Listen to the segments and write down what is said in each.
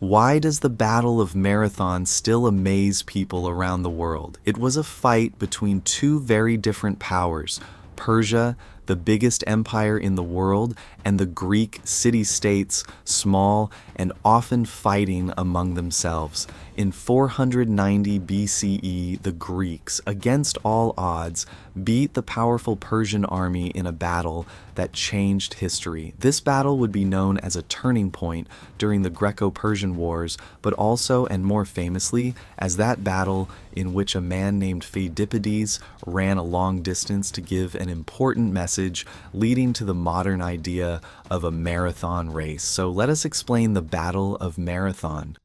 Why does the Battle of Marathon still amaze people around the world? It was a fight between two very different powers, Persia, the biggest empire in the world, and the Greek city-states, small and often fighting among themselves. In 490 BCE, the Greeks, against all odds, beat the powerful Persian army in a battle that changed history. This battle would be known as a turning point during the Greco-Persian Wars, but also, and more famously, as that battle in which a man named Pheidippides ran a long distance to give an important message, leading to the modern idea of a marathon race. So let us explain the Battle of Marathon.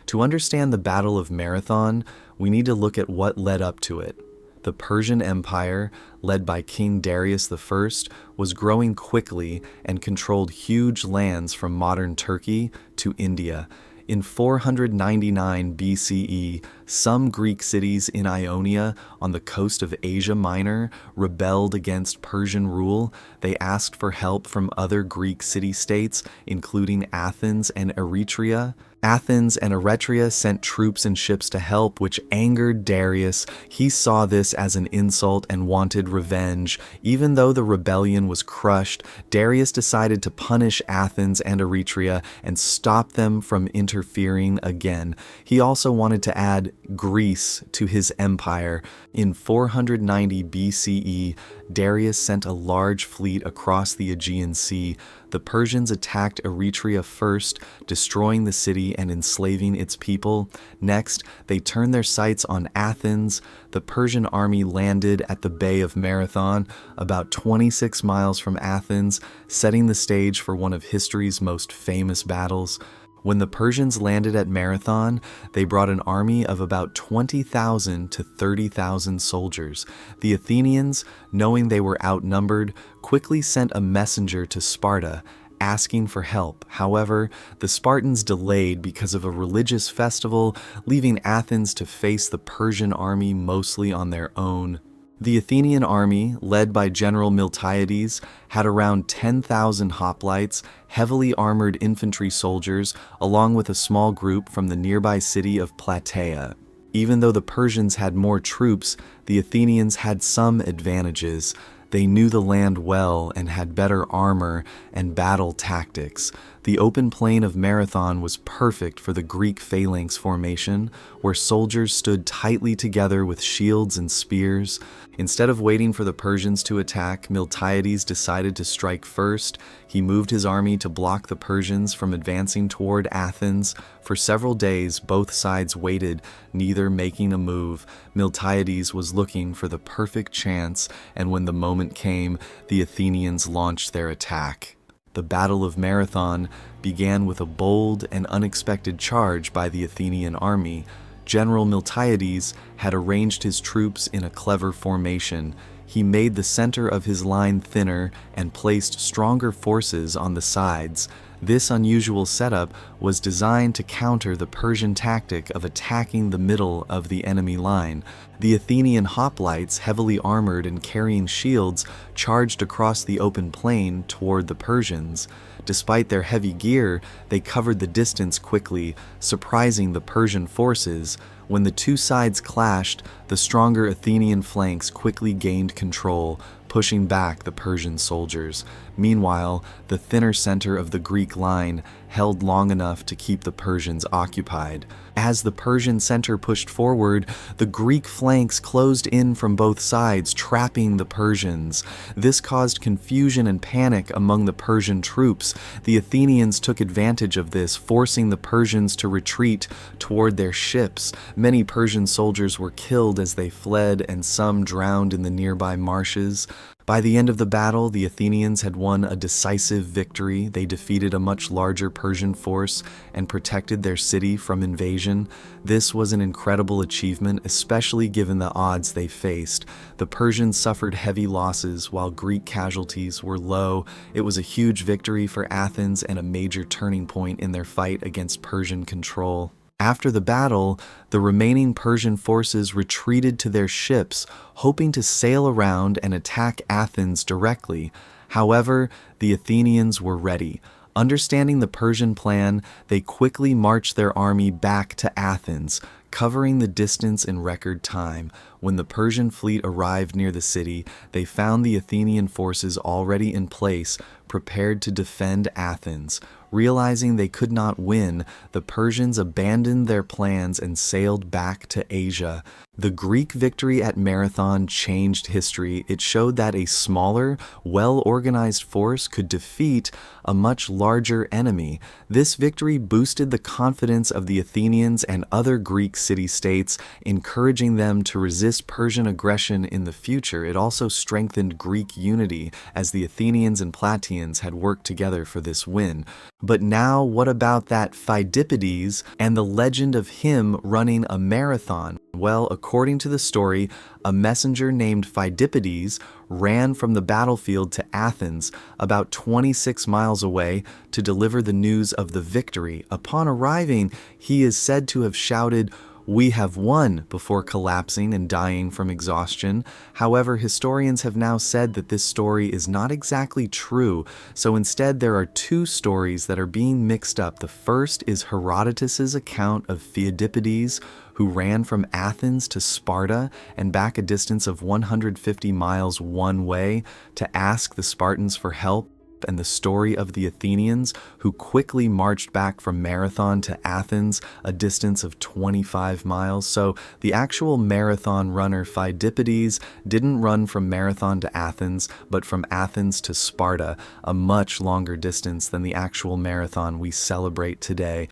To understand the Battle of Marathon, we need to look at what led up to it. The Persian Empire, led by King Darius I, was growing quickly and controlled huge lands from modern Turkey to India. In 499 BCE, some Greek cities in Ionia on the coast of Asia Minor rebelled against Persian rule. They asked for help from other Greek city-states, including Athens and Eretria. Athens and Eretria sent troops and ships to help, which angered Darius. He saw this as an insult and wanted revenge. Even though the rebellion was crushed, Darius decided to punish Athens and Eretria and stop them from interfering again. He also wanted to add Greece to his empire. In 490 BCE, Darius sent a large fleet across the Aegean Sea. The Persians attacked Eretria first, destroying the city and enslaving its people. Next, they turned their sights on Athens. The Persian army landed at the Bay of Marathon, about 26 miles from Athens, setting the stage for one of history's most famous battles. When the Persians landed at Marathon, they brought an army of about 20,000 to 30,000 soldiers. The Athenians, knowing they were outnumbered, quickly sent a messenger to Sparta, asking for help. However, the Spartans delayed because of a religious festival, leaving Athens to face the Persian army mostly on their own. The Athenian army, led by General Miltiades, had around 10,000 hoplites, heavily armored infantry soldiers, along with a small group from the nearby city of Plataea. Even though the Persians had more troops, the Athenians had some advantages. They knew the land well and had better armor and battle tactics. The open plain of Marathon was perfect for the Greek phalanx formation, where soldiers stood tightly together with shields and spears. Instead of waiting for the Persians to attack, Miltiades decided to strike first. He moved his army to block the Persians from advancing toward Athens. For several days, both sides waited, neither making a move. Miltiades was looking for the perfect chance, and when the moment came, the Athenians launched their attack. The Battle of Marathon began with a bold and unexpected charge by the Athenian army. General Miltiades had arranged his troops in a clever formation. He made the center of his line thinner and placed stronger forces on the sides. This unusual setup was designed to counter the Persian tactic of attacking the middle of the enemy line. The Athenian hoplites, heavily armored and carrying shields, charged across the open plain toward the Persians. Despite their heavy gear, they covered the distance quickly, surprising the Persian forces. When the two sides clashed, the stronger Athenian flanks quickly gained control, pushing back the Persian soldiers. Meanwhile, the thinner center of the Greek line held long enough to keep the Persians occupied. As the Persian center pushed forward, the Greek flanks closed in from both sides, trapping the Persians. This caused confusion and panic among the Persian troops. The Athenians took advantage of this, forcing the Persians to retreat toward their ships. Many Persian soldiers were killed as they fled, and some drowned in the nearby marshes. By the end of the battle, the Athenians had won a decisive victory. They defeated a much larger Persian force and protected their city from invasion. This was an incredible achievement, especially given the odds they faced. The Persians suffered heavy losses while Greek casualties were low. It was a huge victory for Athens and a major turning point in their fight against Persian control. After the battle, the remaining Persian forces retreated to their ships, hoping to sail around and attack Athens directly. However, the Athenians were ready. Understanding the Persian plan, they quickly marched their army back to Athens, covering the distance in record time. When the Persian fleet arrived near the city, they found the Athenian forces already in place, prepared to defend Athens. Realizing they could not win, the Persians abandoned their plans and sailed back to Asia. The Greek victory at Marathon changed history. It showed that a smaller, well-organized force could defeat a much larger enemy. This victory boosted the confidence of the Athenians and other Greek city-states, encouraging them to resist Persian aggression in the future. It also strengthened Greek unity, as the Athenians and Plataeans had worked together for this win. But now, what about that Phidippides and the legend of him running a marathon? Well, according to the story, a messenger named Phidippides ran from the battlefield to Athens, about 26 miles away, to deliver the news of the victory. Upon arriving, he is said to have shouted, "We have won," before collapsing and dying from exhaustion. However, historians have now said that this story is not exactly true, so instead there are two stories that are being mixed up. The first is Herodotus's account of Phidippides, who ran from Athens to Sparta and back a distance of 150 miles one way to ask the Spartans for help, and the story of the Athenians, who quickly marched back from Marathon to Athens, a distance of 25 miles. So the actual marathon runner Phidippides didn't run from Marathon to Athens, but from Athens to Sparta, a much longer distance than the actual marathon we celebrate today.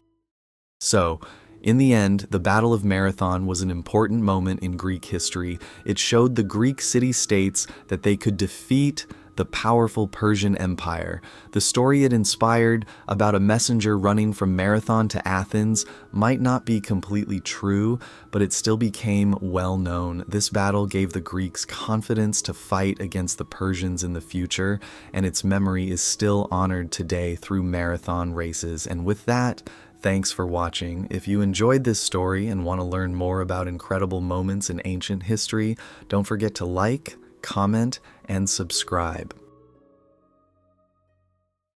So, in the end, the Battle of Marathon was an important moment in Greek history. It showed the Greek city-states that they could defeat the powerful Persian Empire. The story it inspired about a messenger running from Marathon to Athens might not be completely true, but it still became well known. This battle gave the Greeks confidence to fight against the Persians in the future, and its memory is still honored today through marathon races. And with that, thanks for watching. If you enjoyed this story and want to learn more about incredible moments in ancient history, don't forget to like, comment, and subscribe.